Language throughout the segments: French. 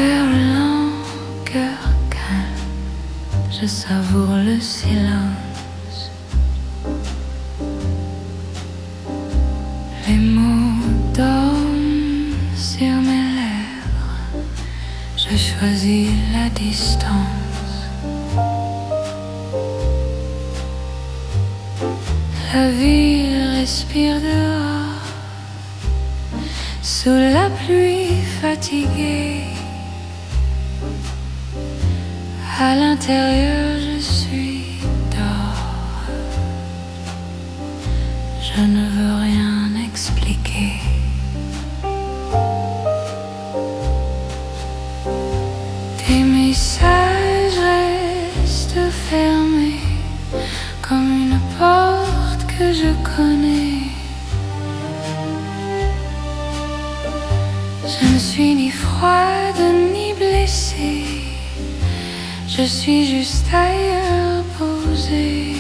Vers lent, cœur calme, je savoure le silence. Les mots dorment sur mes lèvres, je choisis la distance. La ville respire dehors, sous la pluie fatiguée. À l'intérieur je suis dehors. Je ne veux rien expliquer. Des messages restent fermés comme une porte que je connais. Je ne suis ni froide ni blessée. Je suis juste ailleurs posée.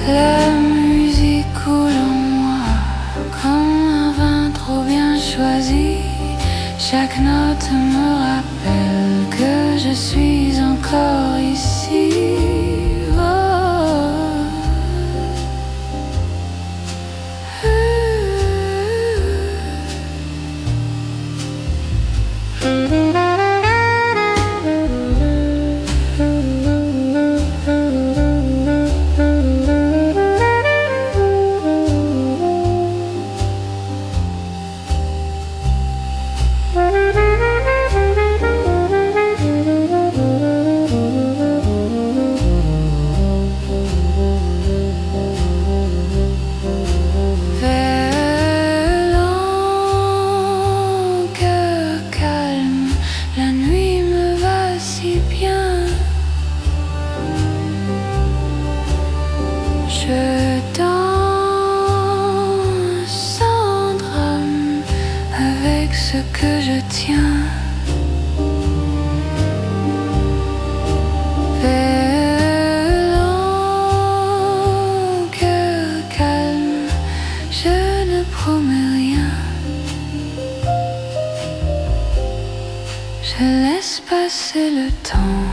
La musique coule en moi comme un vin trop bien choisi. Chaque note me rappelle que je suis encore ici. Je danse sans drame avec ce que je tiens. Vélant, cœur calme, je ne promets rien. Je laisse passer le temps.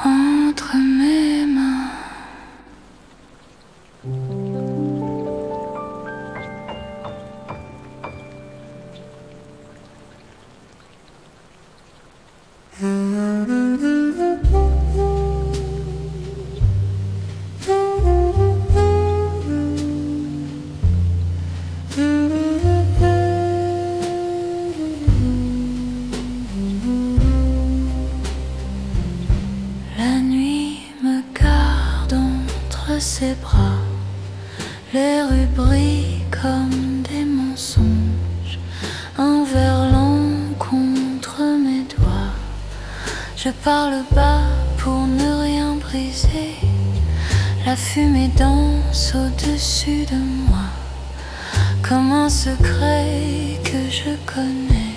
Entre mes mains. La nuit me garde entre ses bras, les rues brillent comme des mensonges, un verre long contre mes doigts. Je parle bas pour ne rien briser, la fumée danse au-dessus de moi, comme un secret que je connais.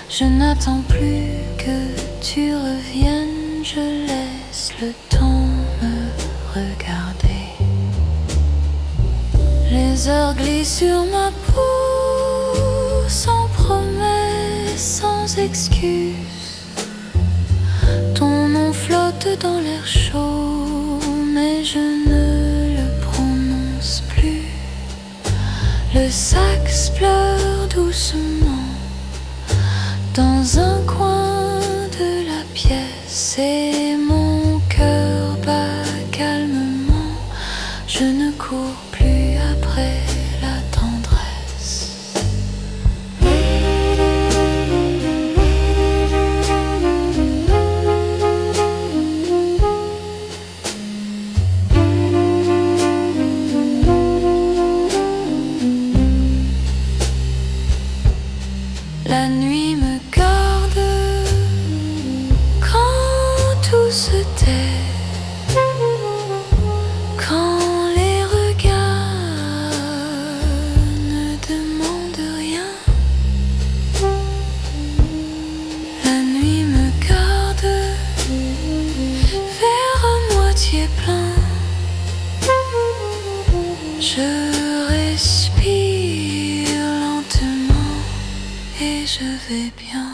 Je n'attends plus que tu reviennes, je laisse le temps me regarder. Les heures glissent sur ma peau, sans promesse, sans excuse. Ton nom flotte dans l'air chaud, mais je ne le prononce plus. Le sax pleure doucement dans un coin de la pièce et mon cœur bat calmement. Je ne cours plus après la tendresse. La nuit me garde quand tout se tait, quand les regards Je respire lentement et je vais bien.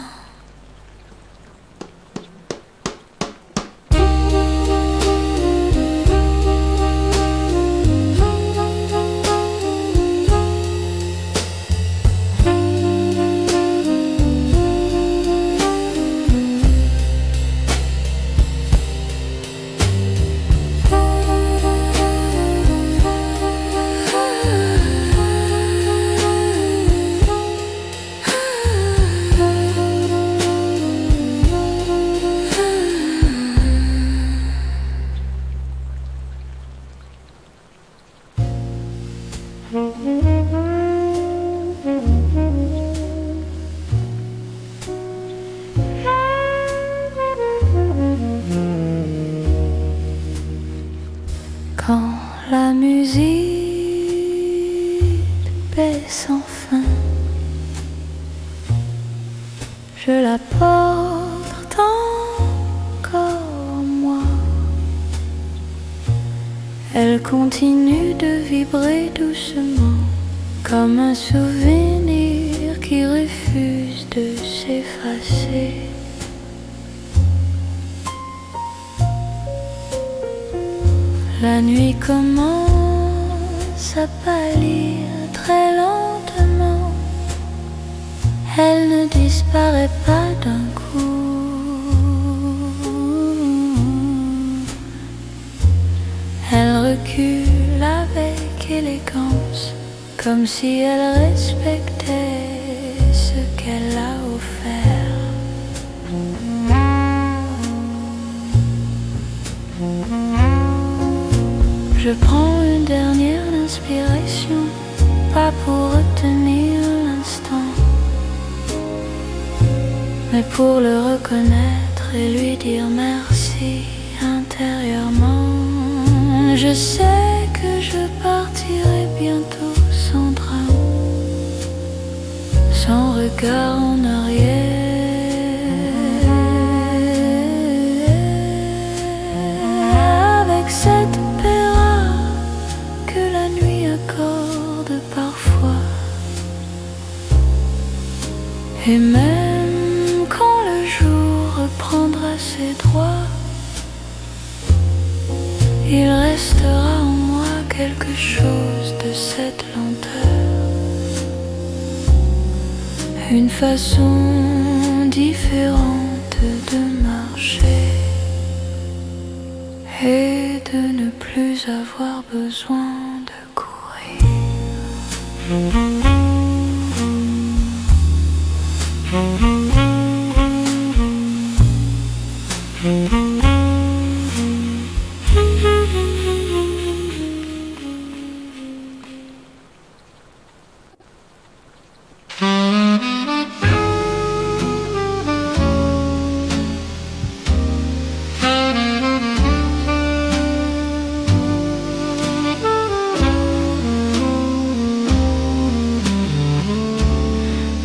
Quand la musique baisse enfin, je la porte encore en moi. Elle continue de vibrer doucement, comme un souvenir qui refuse de s'effacer. La nuit commence à pâlir très lentement. Elle ne disparaît pas d'un coup. Elle recule avec élégance, comme si elle respectait ce qu'elle a offert. Je prends une dernière inspiration, pas pour retenir l'instant, mais pour le reconnaître et lui dire merci intérieurement. Je sais que je partirai bientôt sans drame, sans regard en arrière. Avec cette parfois, et même quand le jour reprendra ses droits, il restera en moi quelque chose de cette lenteur, une façon différente de marcher et de ne plus avoir besoin de courir.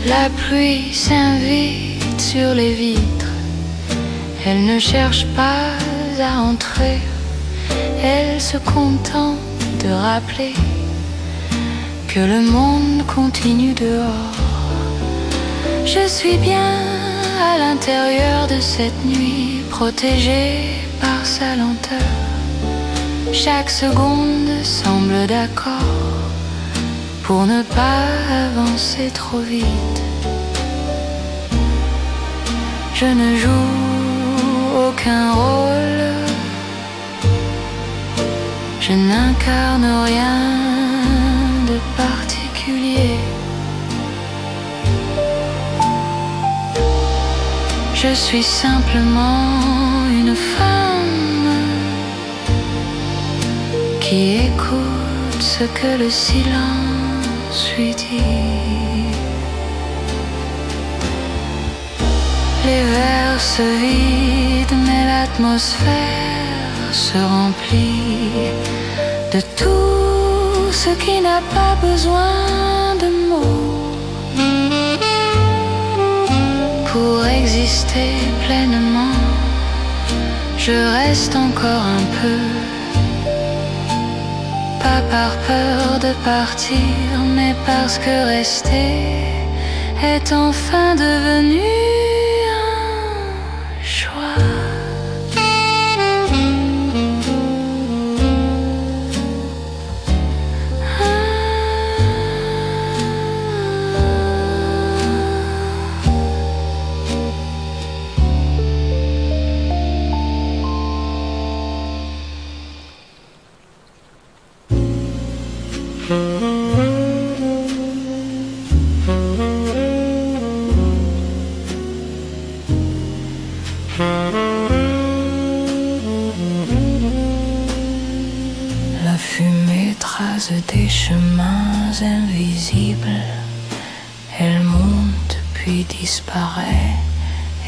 La pluie s'invite sur les vitres, elle ne cherche pas à entrer, elle se contente de rappeler que le monde continue dehors. Je suis bien à l'intérieur de cette nuit, protégée par sa lenteur. Chaque seconde semble d'accord pour ne pas avancer trop vite. Je ne joue aucun rôle, je n'incarne rien de particulier. Je suis simplement une femme qui écoute ce que le silence lui dit. Les verres se vident, mais l'atmosphère se remplit de tout ce qui n'a pas besoin de mots pour exister pleinement. Je reste encore un peu, pas pas par peur de partir, mais parce que rester est enfin devenu un choix. La fumée trace des chemins invisibles. Elle monte puis disparaît,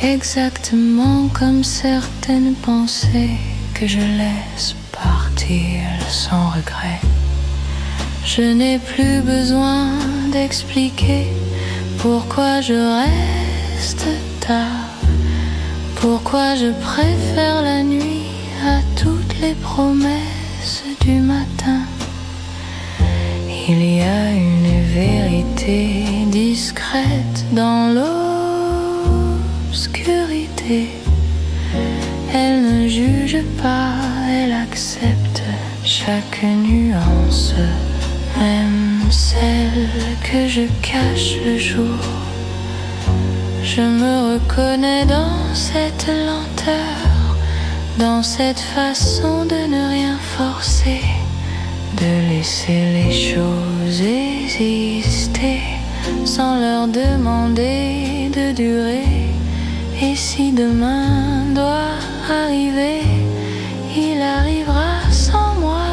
exactement comme certaines pensées que je laisse partir sans regret. Je n'ai plus besoin d'expliquer pourquoi je reste tard, pourquoi je préfère la nuit à toutes les promesses du matin. Il y a une vérité discrète dans l'obscurité. Elle ne juge pas, elle accepte chaque nuance, même celle que je cache le jour. Je me reconnais dans cette lenteur, dans cette façon de ne rien forcer, de laisser les choses exister sans leur demander de durer. Et si demain doit arriver, il arrivera sans moi.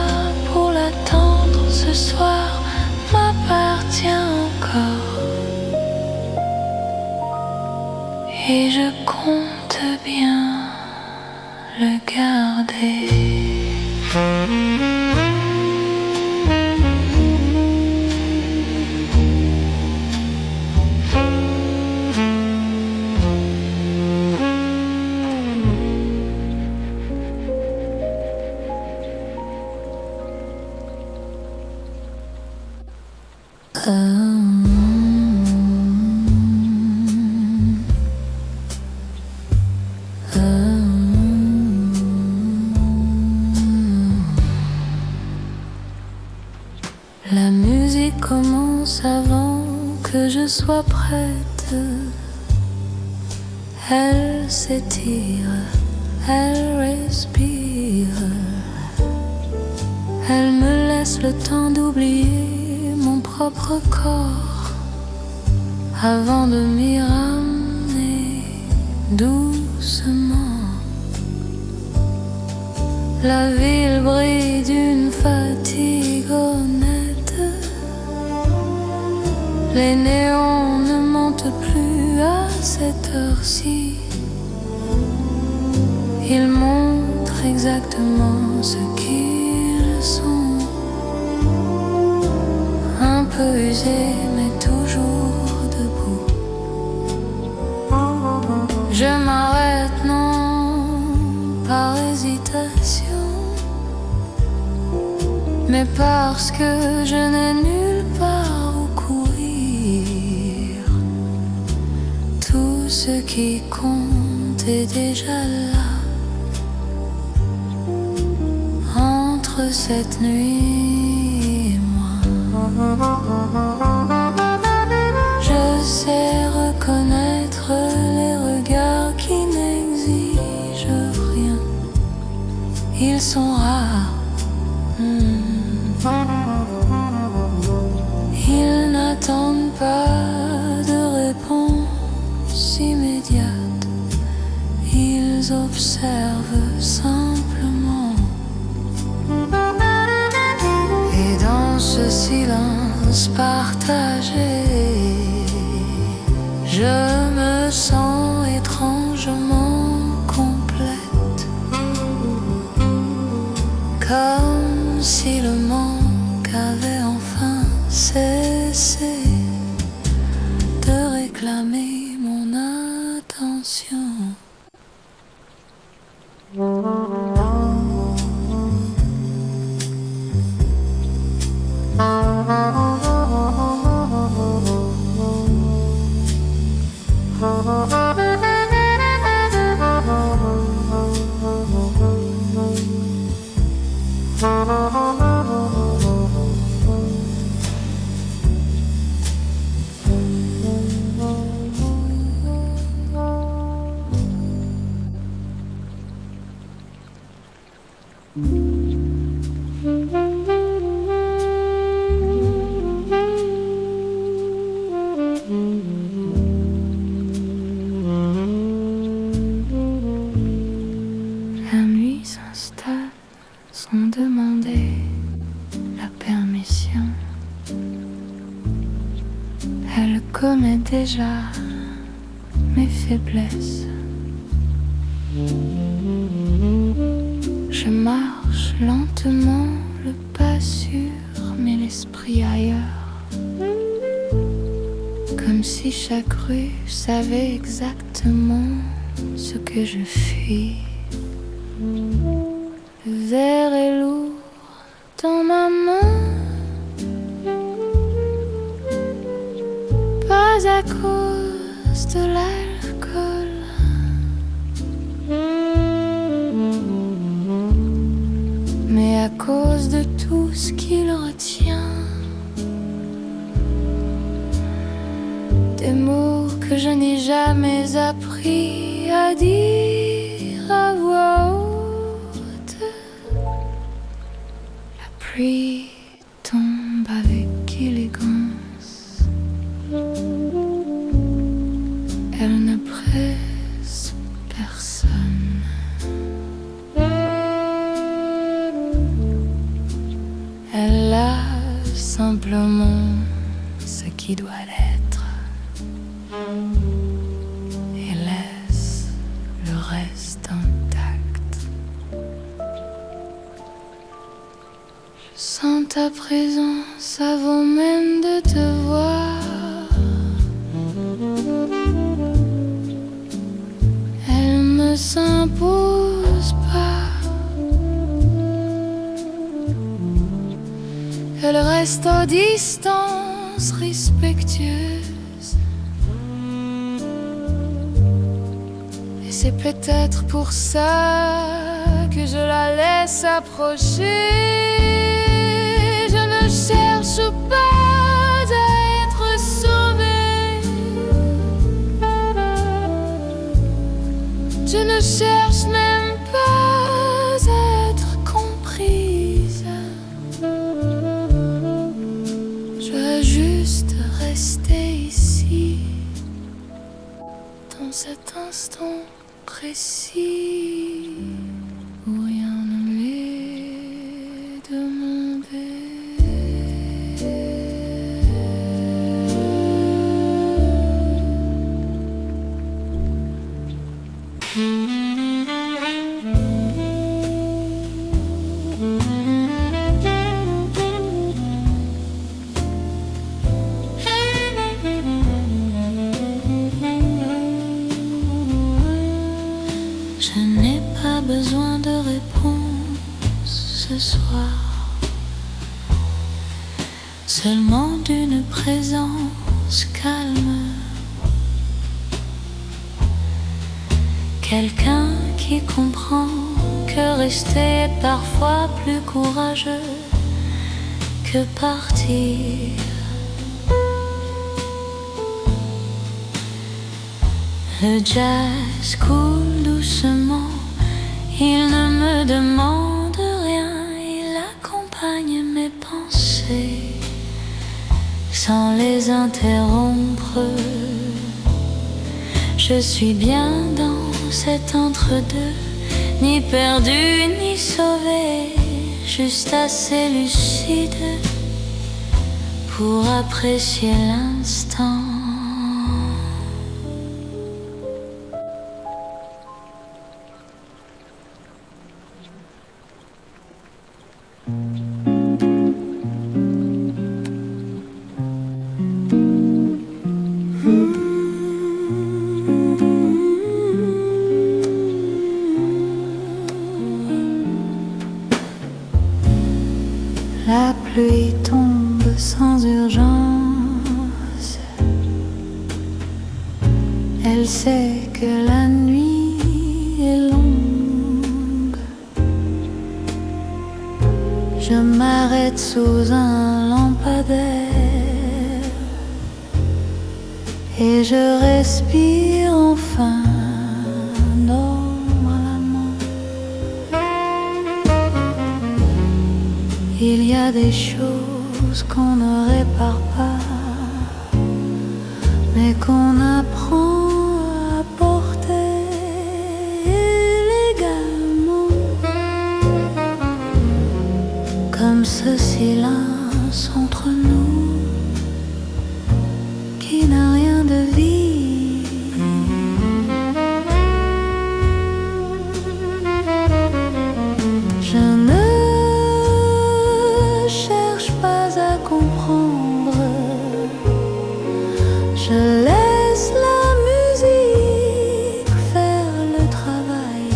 Pour l'attendre ce soir m'appartient encore, et je compte bien le garder. La musique commence avant que je sois prête. Elle s'étire, elle respire. Elle me laisse le temps d'oublier mon propre corps avant de m'y ramener doucement. La ville brille d'une fatigue honnête. Les néons ne montent plus à cette heure-ci. Ils montrent exactement ce qu'ils sont. Un peu usés mais toujours debout. Je m'arrête non par hésitation, mais parce que je n'ai nulle part où courir. Tout ce qui compte est déjà là, entre cette nuit et moi. Je sais reconnaître les regards qui n'exigent rien. Ils sont rares. Ils n'attendent pas de réponse immédiate. Ils observent simplement. Et dans ce silence partagé, je me sens étrangement complète, comme si le manque avait enfin cessé de réclamer mon attention. La nuit s'installe sans demander la permission. Elle connaît déjà mes faiblesses. Je marche lentement, le pas sûr, mais l'esprit ailleurs. Comme si chaque rue savait exactement ce que je fuis. Le verre est lourd dans ma main, pas à cause de l'alcool, mais à cause de tout ce qu'il retient. Des mots que je n'ai jamais appris à dire à voix haute. La pluie tombe avec élégance. Elle ne presse personne. Elle lave simplement ce qui doit l'être et laisse le reste intact. Je sens ta présence avant même de te voir. Elle me s'impose pas. Elle reste en distance respectueuse. Et c'est peut-être pour ça que je la laisse approcher. Je ne cherche pas à être sauvée. Je ne cherche même pas à être comprise. Je veux juste rester ici, dans cet instant précis où rien ne m'est demandé. Je n'ai pas besoin de réponse ce soir, seulement d'une présence calme. Quelqu'un qui comprend que rester est parfois plus courageux que partir. Le jazz coule doucement, il ne me demande rien, il accompagne mes pensées sans les interrompre. Je suis bien dans cet entre-deux, ni perdu ni sauvé, juste assez lucide pour apprécier l'instant. La pluie tombe sans urgence. Elle sait que la nuit est longue. Je m'arrête sous un lampadaire et je respire enfin normalement. Il y a des choses qu'on ne répare pas, mais qu'on apprend à porter élégamment. Comme ce silence entre nous qui n'a rien de vie. Je ne cherche pas à comprendre. Je laisse la musique faire le travail.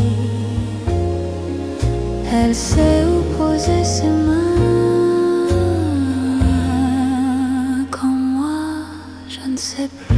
Elle sait où poser ses mains quand moi je ne sais plus.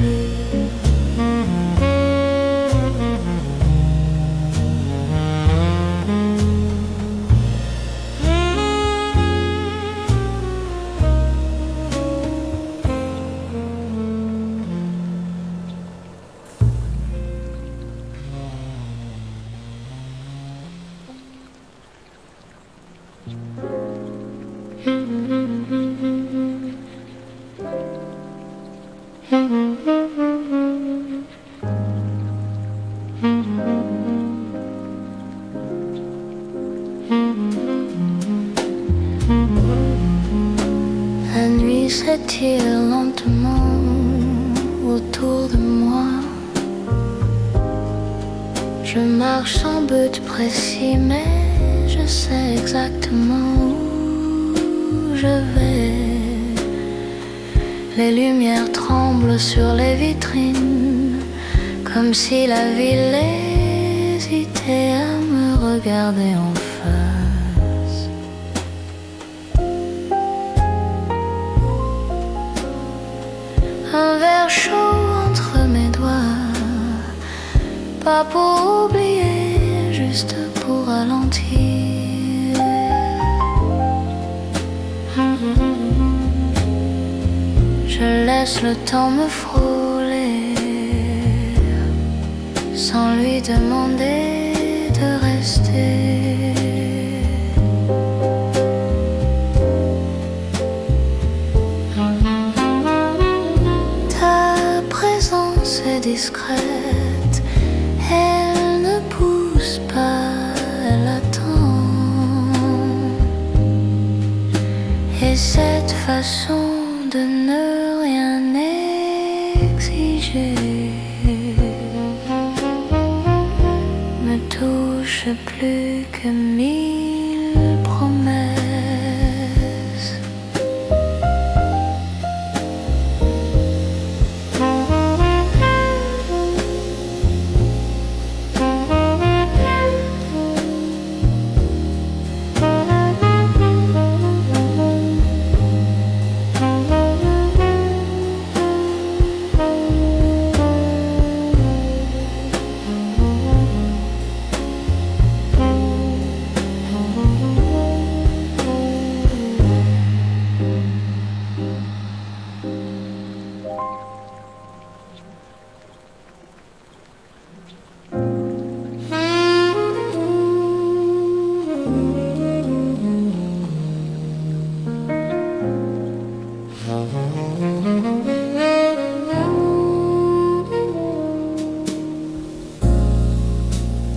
La nuit s'étire lentement autour de moi. Je marche sans but précis, mais je sais exactement où je vais. Les lumières tremblent sur les vitrines, comme si la ville hésitait à me regarder en face. Un verre chaud entre mes doigts, pas pour oublier, juste pour ralentir. Je laisse le temps me frôler, sans lui demander de rester. Ta présence est discrète, elle ne pousse pas, elle attend. Et cette façon de ne rien exiger me touche plus que 1000 promesses.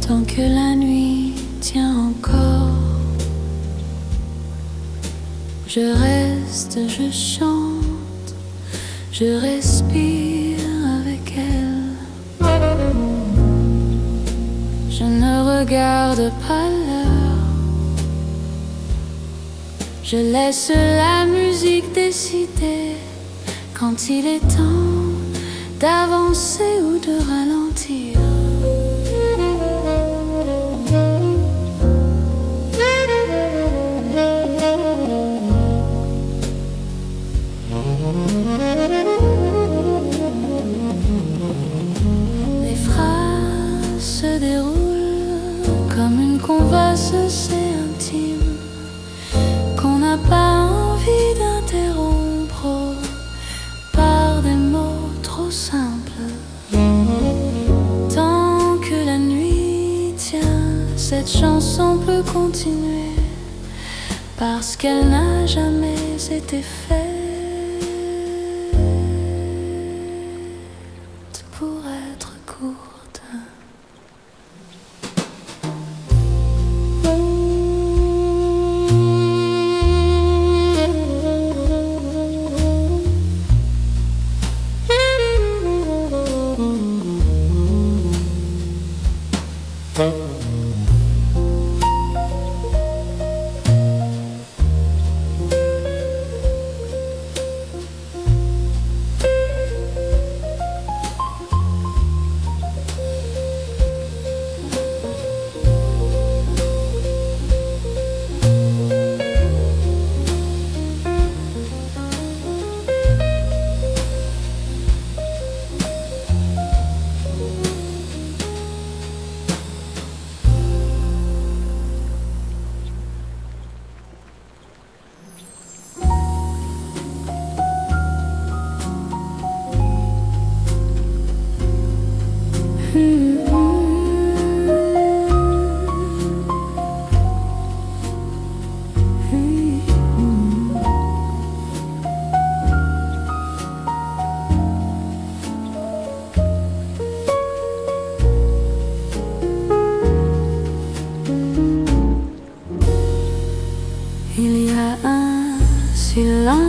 Tant que la nuit tient encore, je reste, je chante, je respire avec elle. Je ne regarde pas l'heure, je laisse la musique décider quand il est temps d'avancer ou de ralentir. Les phrases se déroulent comme une converse assez intime qu'on n'a pas envie d'interrompre par des mots trop simples. Tant que la nuit tient, cette chanson peut continuer parce qu'elle n'a jamais été faite pour être courte. Il y a un silence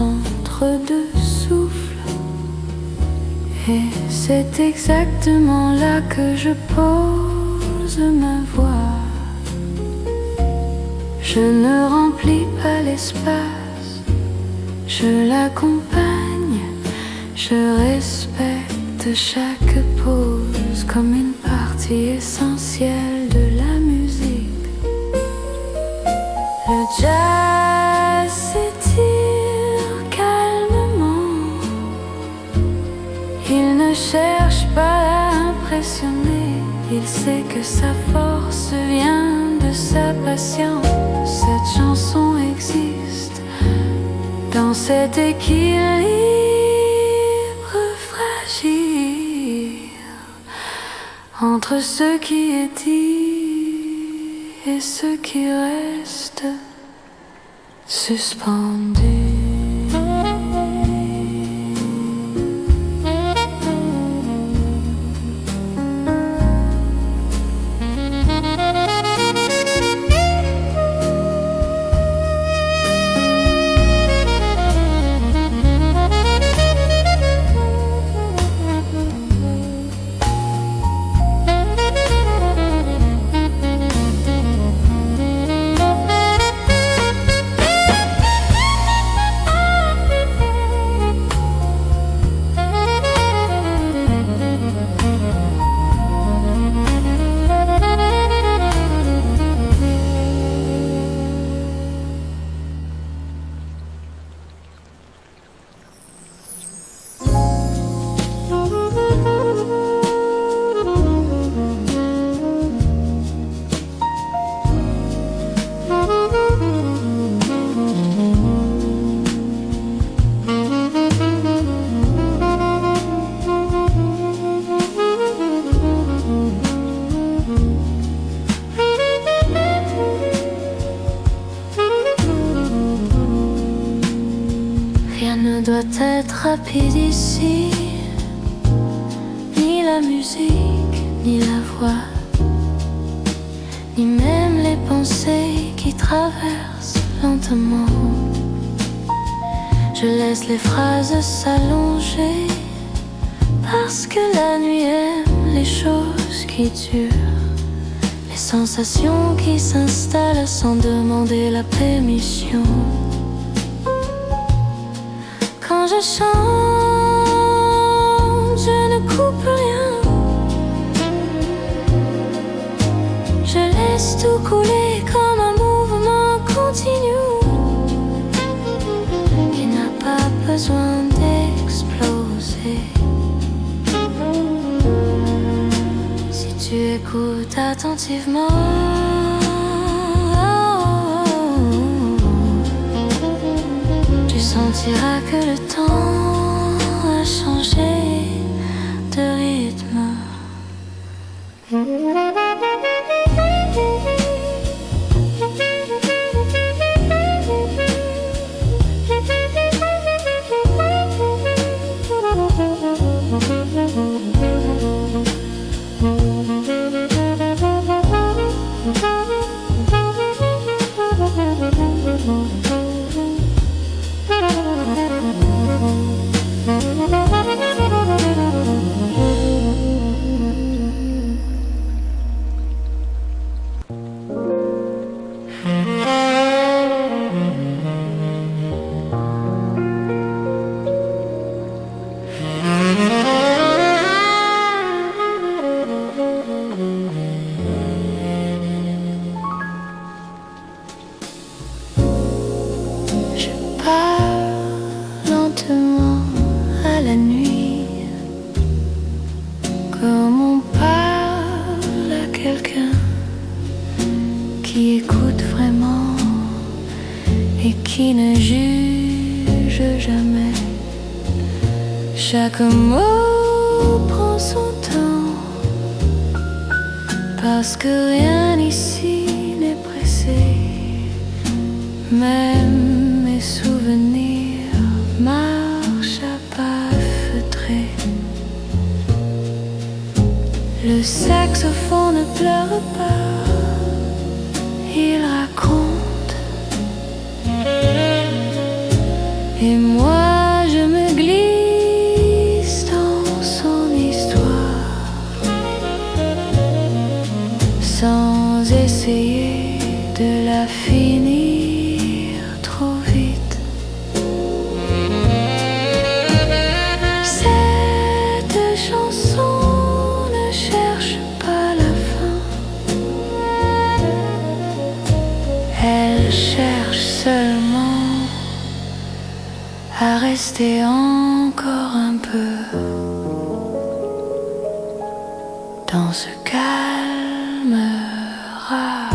entre deux souffles, et c'est exactement là que je pose ma voix. Je ne remplis pas l'espace, je l'accompagne, je respecte chaque pause comme une partie essentielle de la musique. Le jazz s'étire calmement, il ne cherche pas à impressionner, il sait que sa force vient de sa patience. Cette chanson existe dans cet équilibre fragile entre ce qui est dit et ce qui reste suspendu. Rien ne doit être rapide ici, ni la musique, ni la voix, ni même les pensées qui traversent lentement. Je laisse les phrases s'allonger parce que la nuit aime les choses qui durent, les sensations qui s'installent sans demander la permission. Quand je chante, je ne coupe rien, je laisse tout couler comme un mouvement continu qui n'a besoin d'exploser. Si tu écoutes attentivement, tu sentiras que le temps a changé de rythme. Chaque mot prend son temps, parce que rien ici n'est pressé. Même mes souvenirs marchent à pas feutrés. Le saxophone ne pleure pas, il raconte. Et moi je me glisse dans son histoire, sans essayer de la finir trop vite. Cette chanson ne cherche pas la fin, elle cherche seulement à rester encore un peu dans ce calme rare.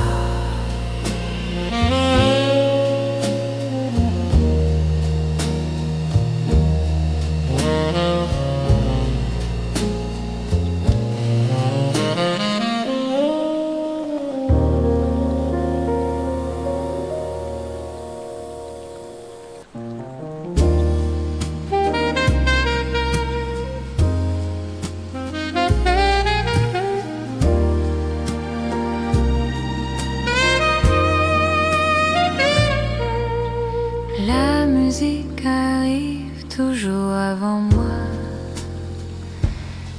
La musique arrive toujours avant moi.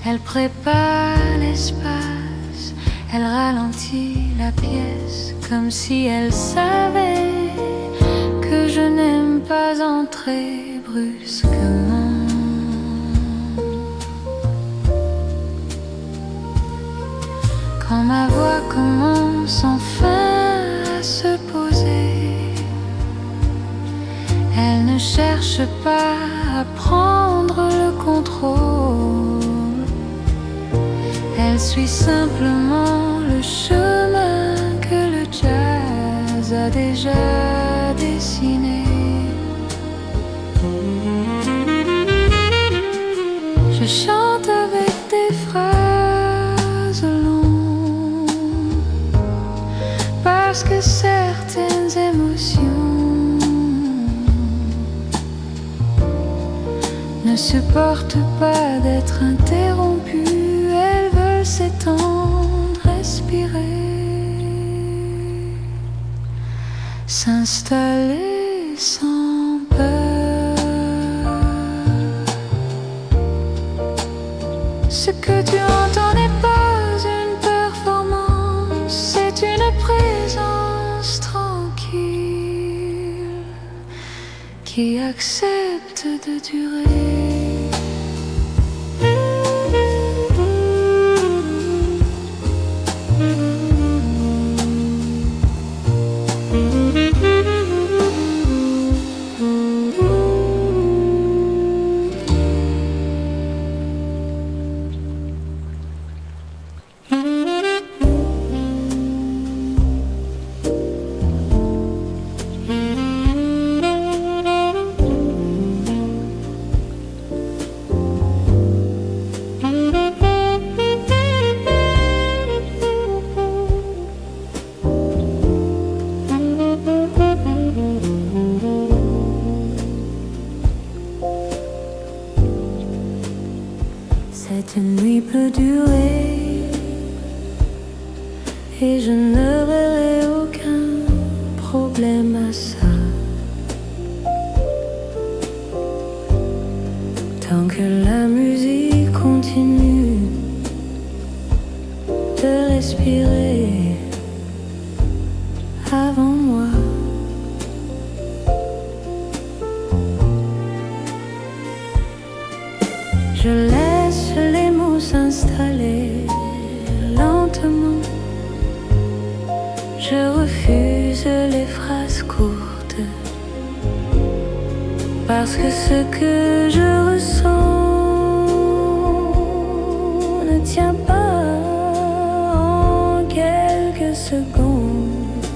Elle prépare l'espace, elle ralentit la pièce, comme si elle savait que je n'aime pas entrer brusquement. Quand ma voix commence enfin à se poser, elle ne cherche pas à prendre le contrôle. Elle suit simplement le chemin que le jazz a déjà dessiné. Je chante avec des phrases longues, parce que certaines émotions ne supportent pas d'être interrompues. Elles veulent s'étendre, respirer, s'installer sans peur. Ce que tu entends n'est pas une performance, c'est une présence tranquille qui accepte de durer. Cette nuit peut durer et je ne verrai aucun problème à ça. Tant que la musique continue de respirer avant moi. Je laisse les mots s'installer lentement. Je refuse les phrases courtes parce que ce que je ressens ne tient pas en quelques secondes.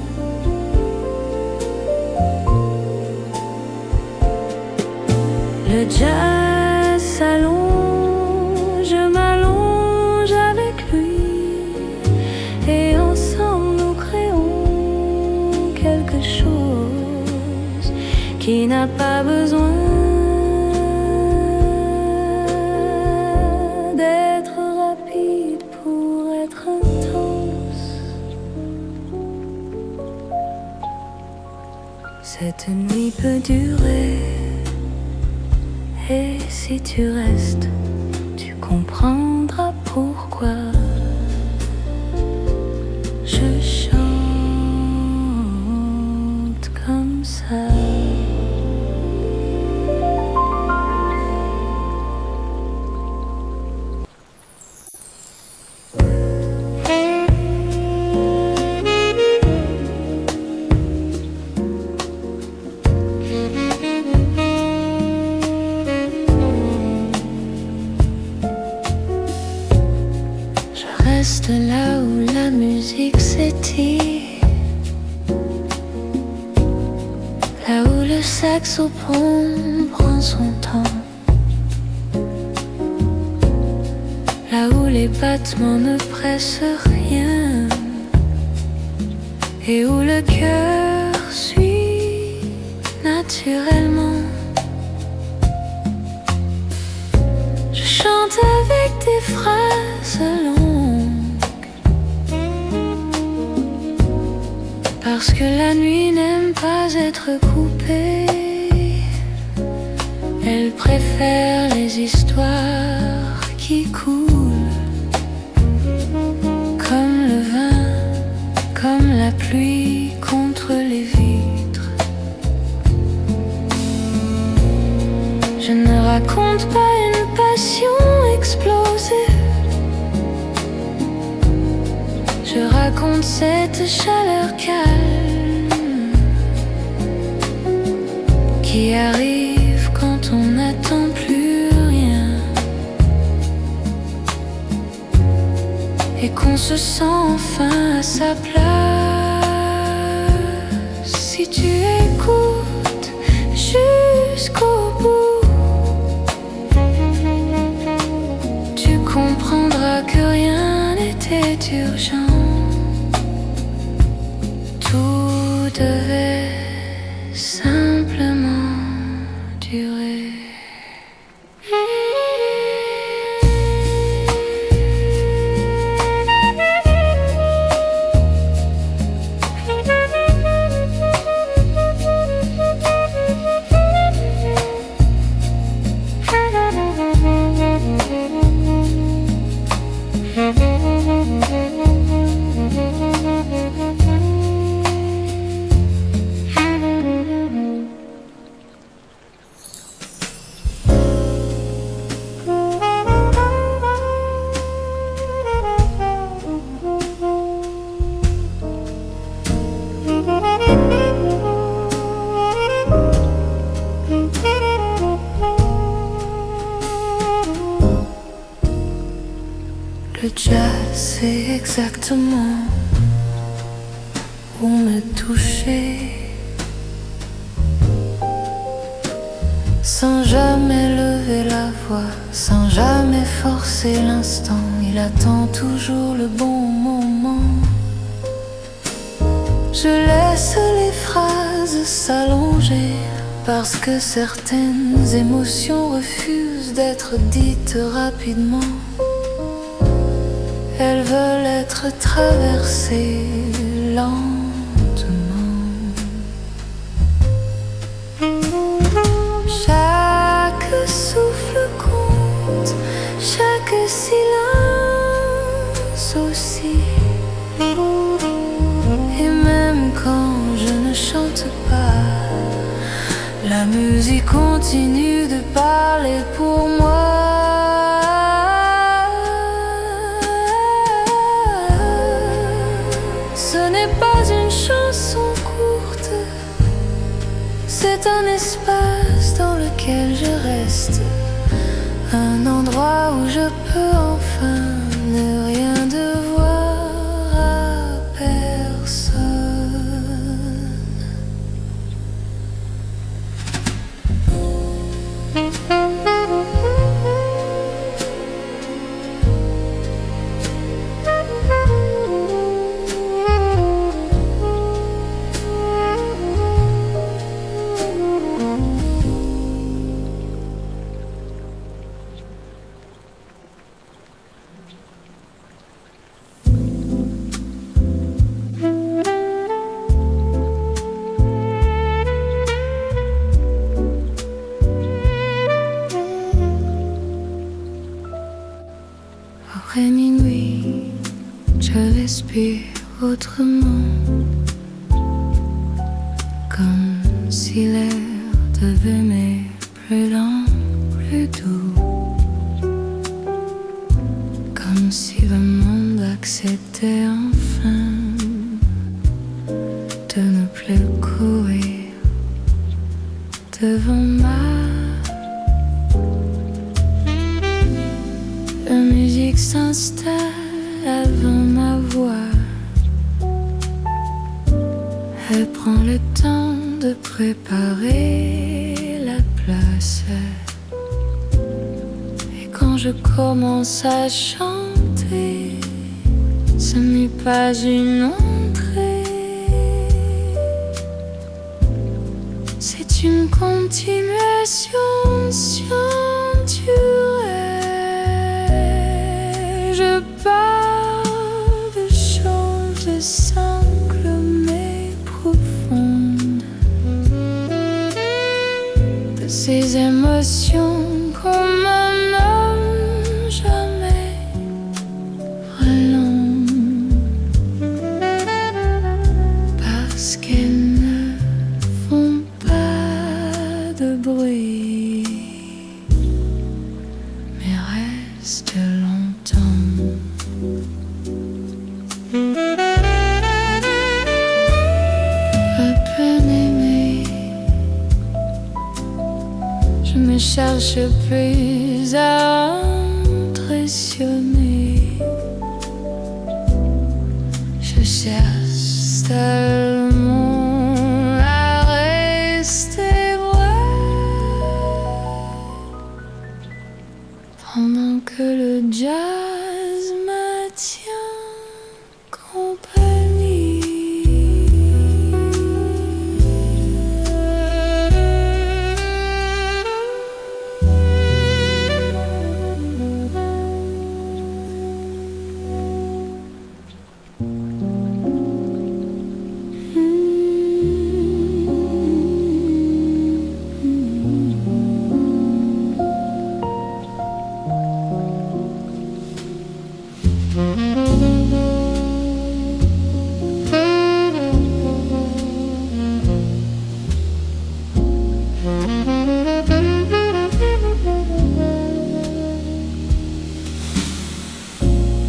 Le jazz s'allonge, je m'allonge avec lui et ensemble nous créons quelque chose qui n'a pas besoin d'être rapide pour être intense. Cette nuit peut durer et si tu restes, tu comprendras pourquoi je chante comme ça. Reste là où la musique s'étire, là où le saxophone prend son temps, là où les battements ne pressent rien et où le cœur suit naturellement. Je chante avec des phrases longues parce que la nuit n'aime pas être coupée. Elle préfère les histoires qui coulent comme le vin, comme la pluie contre les vitres. Je ne raconte pas une passion explosée, je raconte cette chaleur calme qui arrive quand on n'attend plus rien et qu'on se sent enfin à sa place. Si tu écoutes jusqu'au bout, tu comprendras que rien n'était urgent. Tout devait simplement durer. Le jazz, c'est exactement où me toucher, sans jamais lever la voix, sans jamais forcer l'instant. Il attend toujours le bon moment. Je laisse les phrases s'allonger Parce que certaines émotions refusent d'être dites rapidement. Elles veulent être traversées lentement. Chaque souffle compte, chaque silence aussi. Et même quand je ne chante pas, la musique continue de parler pour moi. Ce n'est pas une chanson courte, c'est un espace dans lequel je reste, un endroit où je peux enfin ne rien devoir à personne. Après minuit, je respire autrement, comme si l'air devenait plus lent, plus doux, comme si le monde acceptait enfin de ne plus courir devant ma la musique s'installe avant ma voix. Elle prend le temps de préparer la place. Et quand je commence à chanter, ce n'est pas une entrée, c'est une continuation sensuelle. Je parle de choses simples mais profondes, de ces émotions qu'on ne nomme jamais vraiment, parce qu'elles ne font pas de bruit, mais restent longtemps. À peine aimée, je me cherche plus à impressionner. Je cherche seulement à rester vrai, pendant que le jazz me tient compagnie.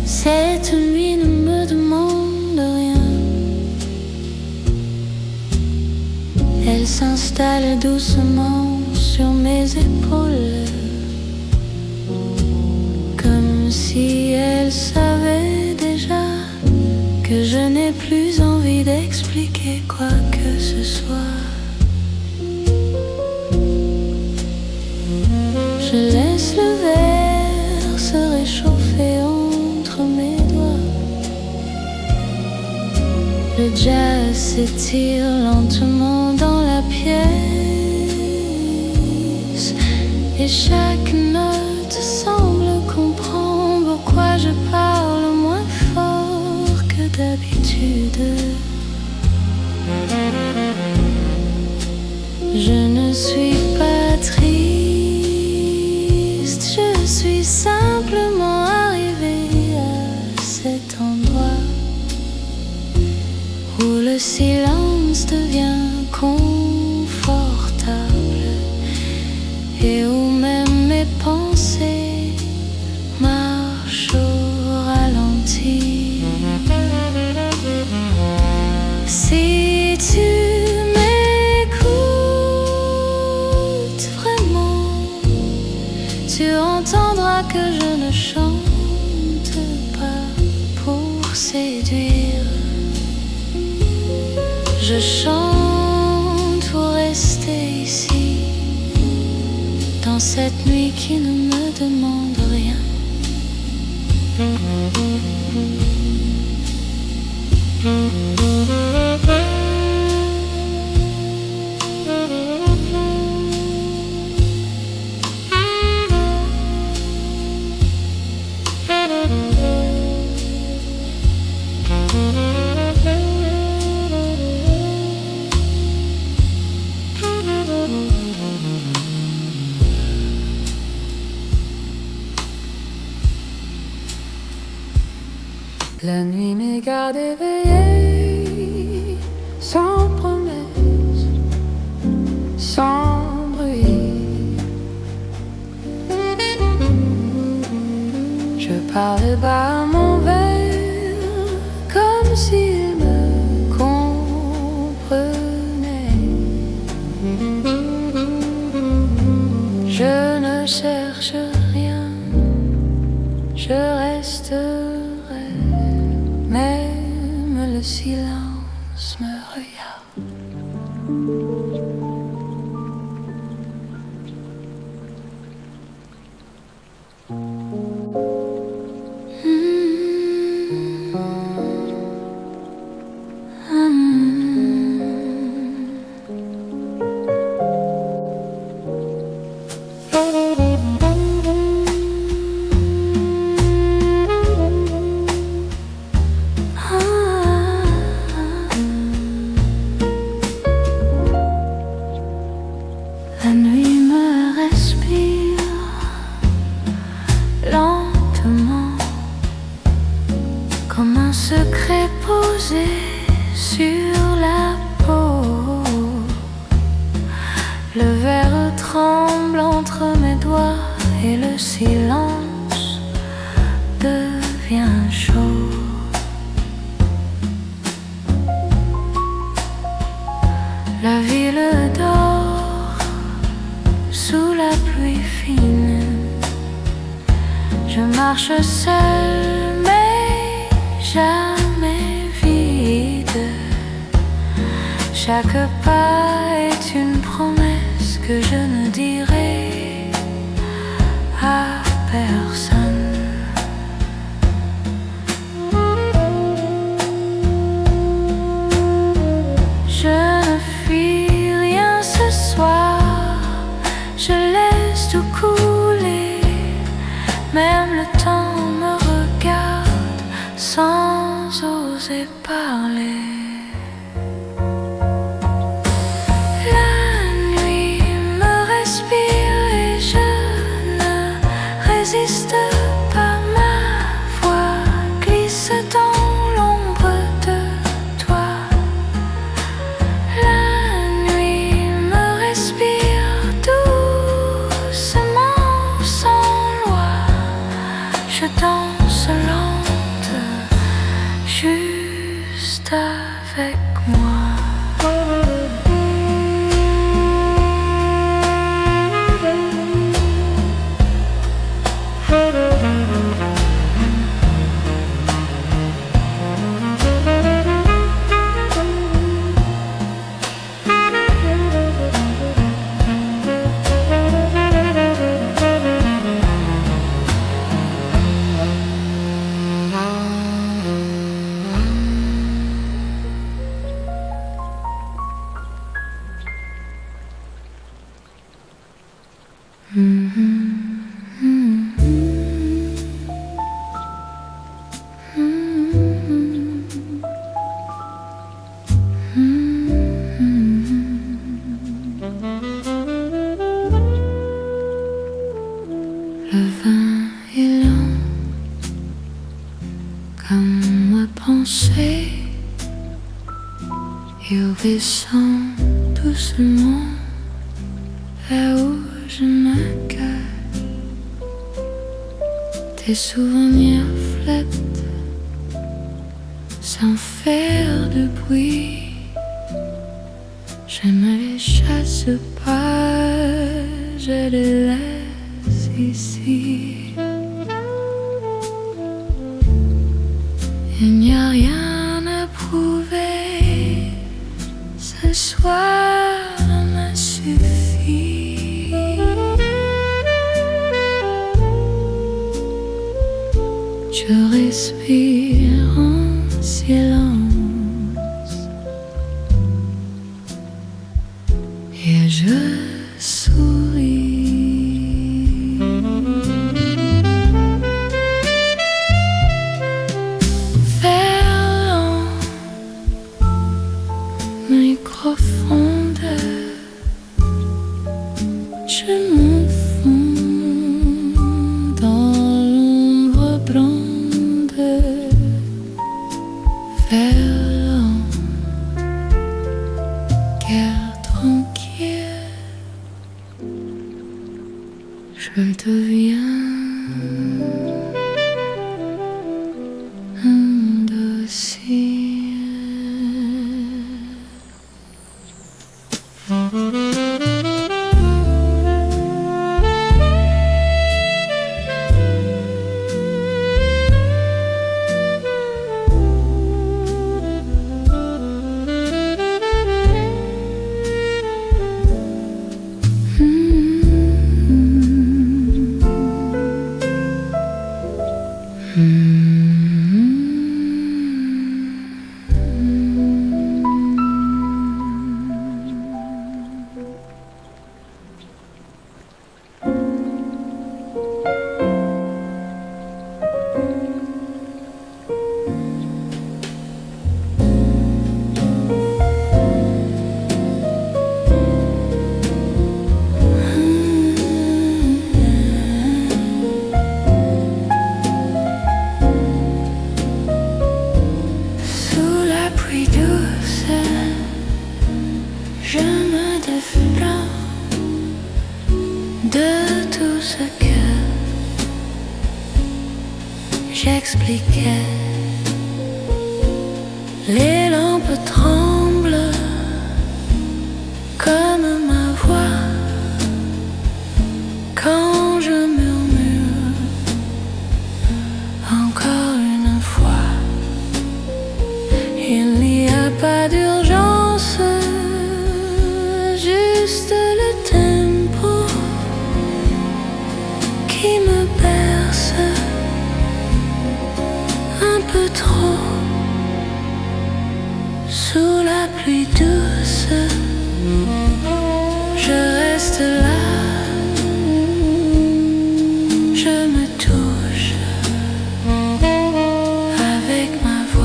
Cette nuit ne me demande rien. Elle s'installe doucement sur mes épaules, comme si elle savait déjà que je n'ai plus envie d'expliquer quoi que ce soit. Je laisse le verre se réchauffer entre mes doigts. Le jazz s'étire lentement dans la pièce. Et chaque note semble comprendre pourquoi je parle moins fort que d'habitude. Je ne suis pas triste, je suis simplement arrivée à cet endroit où le silence devient confortable et où même mes pensées marchent au ralenti. Si tu m'écoutes vraiment, tu entendras que je ne chante pas pour séduire. Je chante pour rester ici, dans cette nuit qui ne me demande rien. La nuit me garde éveillée, sans promesse, sans bruit. Je parle bas à mon verre, comme s'il me comprenait. Je ne cherche rien, je resterai. Même le silence me regarde. La nuit me respire lentement, comme un secret posé sur la peau. Le verre tremble entre mes doigts et le silence devient chaud. La ville dort sous la pluie fine. Je marche seule mais jamais vide. Chaque pas est une promesse que je ne dirai à personne. Je ne fuis rien ce soir, je laisse tout couler. Même le temps me regarde sans oser parler. La nuit me respire et je ne résiste pas. Ma voix glisse dans l'ombre de toi. La nuit me respire doucement, sans loi. Je danse lente, juste à Le vin est lent comme ma pensée. Il descend doucement là où je me cache. Tes souvenirs flottent sans faire de bruit. Je me les chasse pas, je les laisse ici. Il n'y a rien à prouver, ce soir m'a suffi. Je respire en silence et je souris. Vers micro-fondeur, je m'enfonds dans l'ombre blonde. Vers guerre tranquille, je deviens indocile. Je me défends de tout ce que j'expliquais. Les lampes tremblent comme ma voix quand je murmure encore une fois. Il n'y a pas d'urgence, juste le tempo qui me berce un peu trop. Sous la pluie douce, je reste là, je me touche avec ma voix.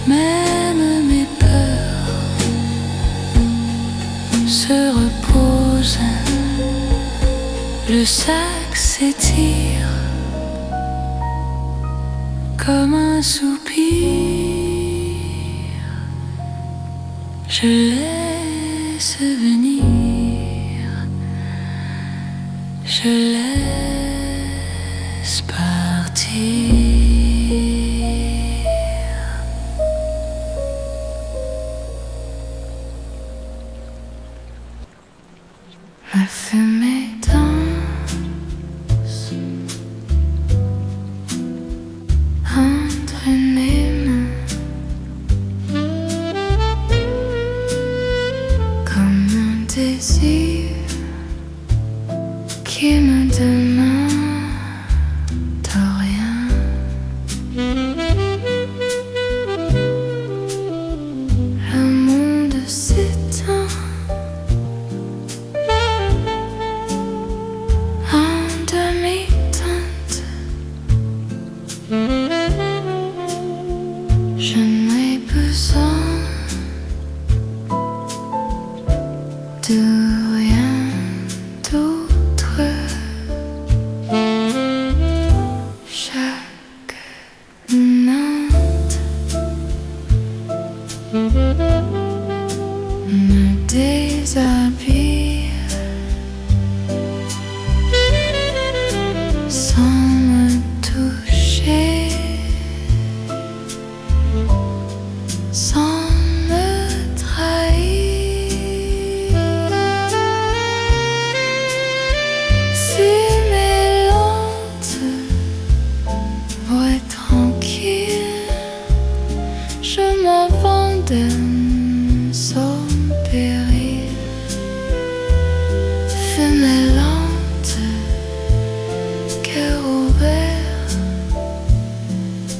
Même mes peurs se reposent, le sac s'étire comme un soupir. Je laisse venir, je laisse partir. La fumée danse entre mes mains. mondaine sans péril. Fumée lente, cœur ouvert,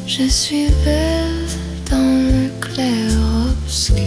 je suis belle dans le clair-obscur.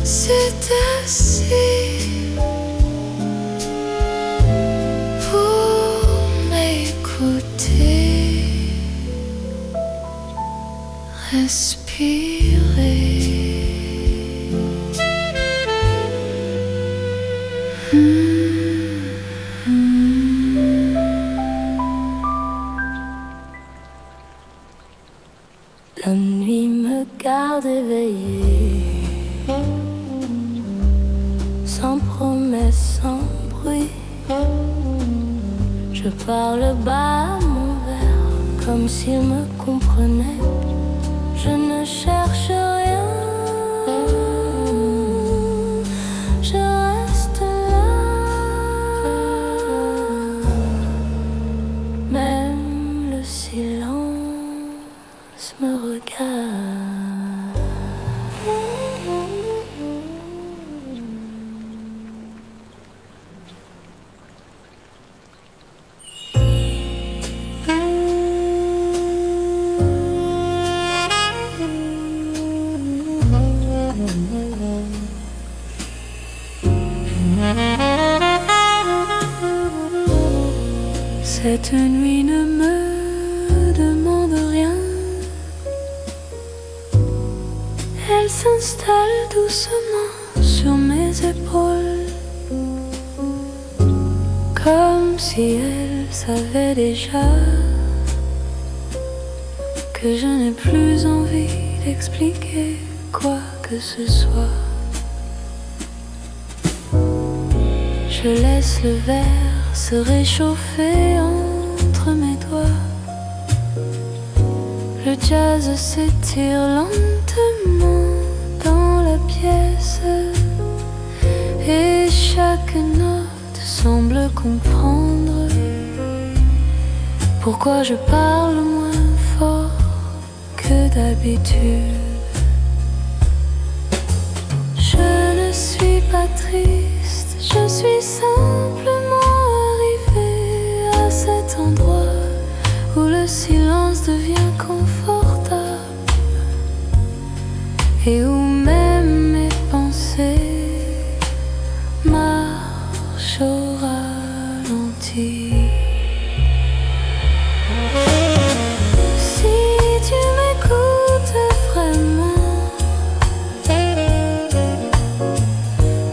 C'est assez pour m'écouter, respirer. La nuit me garde éveillée, sans promesse, sans bruit. Je parle bas à mon verre, comme s'il me comprenait. Je ne cherche rien, je reste là. Même le silence me regarde. Cette nuit ne me demande rien. Elle s'installe doucement sur mes épaules, comme si elle savait déjà que je n'ai plus envie d'expliquer quoi que ce soit. Je laisse le verre se réchauffer entre mes doigts. Le jazz s'étire lentement dans la pièce et chaque note semble comprendre pourquoi je parle moins fort que d'habitude. Je ne suis pas triste, je suis simplement arrivée à cet endroit où le silence devient confortable et où même mes pensées marchent au ralenti. Si tu m'écoutes vraiment,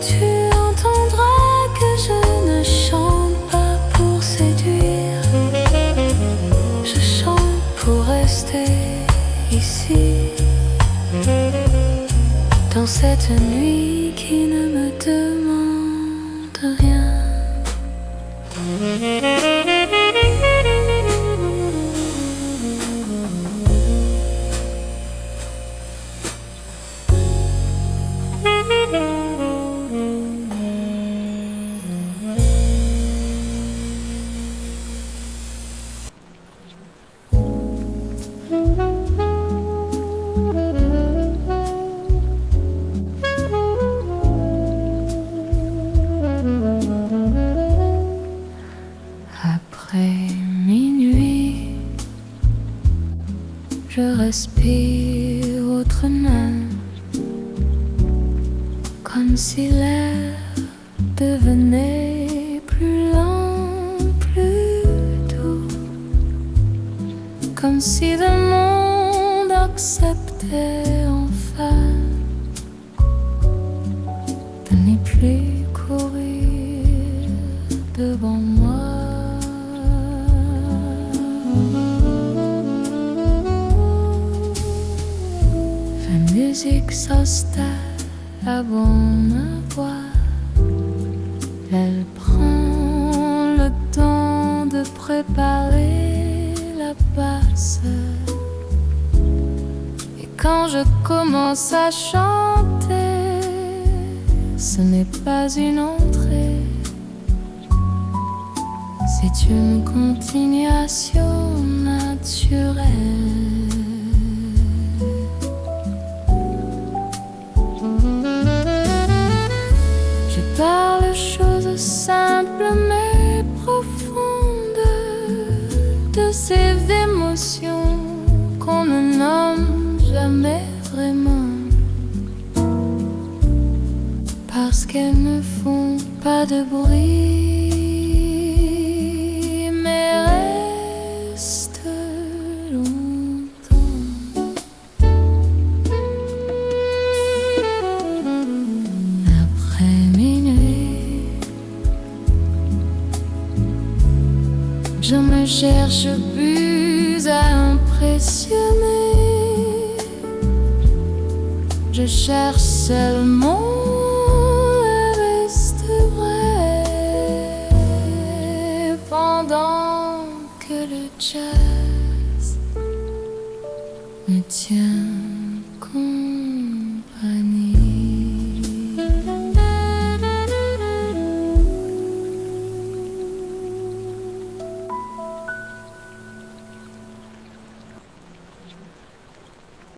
tu entendras que je ne chante pas pour séduire. Je chante pour rester ici, dans cette nuit qui ne me demande rien. Après minuit, je respire autrement, comme si l'air devenait plus lent, plus doux, comme si le monde acceptait enfin de ne plus courir devant moi. musique s'installe à bonne voix. Elle prend le temps de préparer la basse. Et quand je commence à chanter, ce n'est pas une entrée, c'est une continuation naturelle. Je parle choses simples mais profondes, de ces émotions qu'on ne nomme jamais vraiment, parce qu'elles ne font pas de bruit, mais restent longtemps. Après minuit, je me cherche plus à impressionner. Je cherche seulement pendant que le jazz me tient compagnie.